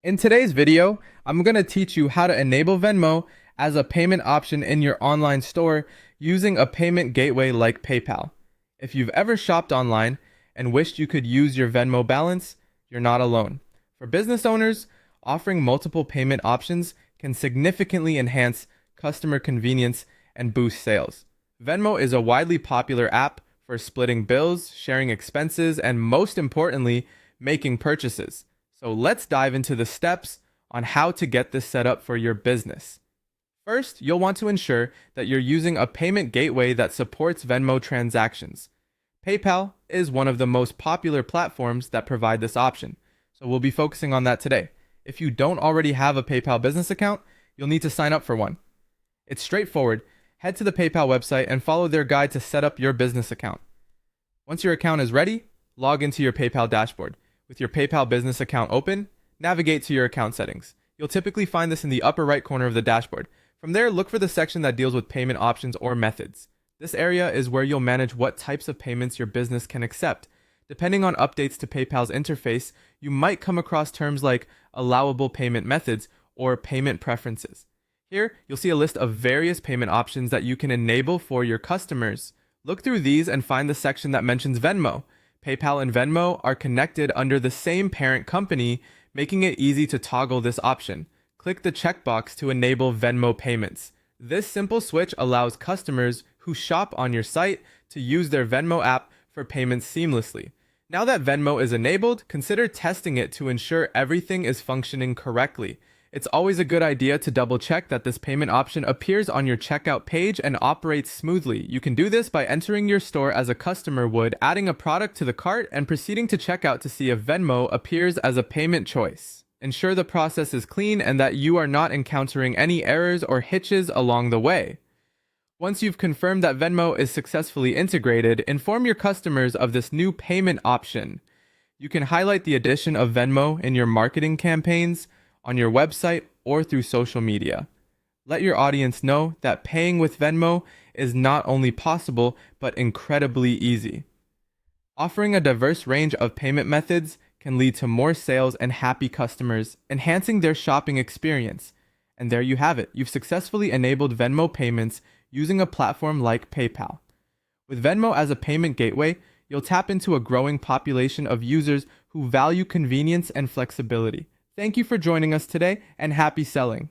In today's video, I'm going to teach you how to enable Venmo as a payment option in your online store using a payment gateway like PayPal. If you've ever shopped online and wished you could use your Venmo balance, you're not alone. For business owners, offering multiple payment options can significantly enhance customer convenience and boost sales. Venmo is a widely popular app for splitting bills, sharing expenses, and most importantly, making purchases. So let's dive into the steps on how to get this set up for your business. First, you'll want to ensure that you're using a payment gateway that supports Venmo transactions. PayPal is one of the most popular platforms that provide this option, so we'll be focusing on that today. If you don't already have a PayPal business account, you'll need to sign up for one. It's straightforward. Head to the PayPal website and follow their guide to set up your business account. Once your account is ready, log into your PayPal dashboard. With your PayPal business account open, navigate to your account settings. You'll typically find this in the upper right corner of the dashboard. From there, look for the section that deals with payment options or methods. This area is where you'll manage what types of payments your business can accept. Depending on updates to PayPal's interface, you might come across terms like allowable payment methods or payment preferences. Here, you'll see a list of various payment options that you can enable for your customers. Look through these and find the section that mentions Venmo. PayPal and Venmo are connected under the same parent company, making it easy to toggle this option. Click the checkbox to enable Venmo payments. This simple switch allows customers who shop on your site to use their Venmo app for payments seamlessly. Now that Venmo is enabled, consider testing it to ensure everything is functioning correctly. It's always a good idea to double check that this payment option appears on your checkout page and operates smoothly. You can do this by entering your store as a customer would, adding a product to the cart, and proceeding to checkout to see if Venmo appears as a payment choice. Ensure the process is clean and that you are not encountering any errors or hitches along the way. Once you've confirmed that Venmo is successfully integrated, inform your customers of this new payment option. You can highlight the addition of Venmo in your marketing campaigns, on your website, or through social media. Let your audience know that paying with Venmo is not only possible, but incredibly easy. Offering a diverse range of payment methods can lead to more sales and happy customers, enhancing their shopping experience. And there you have it. You've successfully enabled Venmo payments using a platform like PayPal. With Venmo as a payment gateway, you'll tap into a growing population of users who value convenience and flexibility. Thank you for joining us today, and happy selling.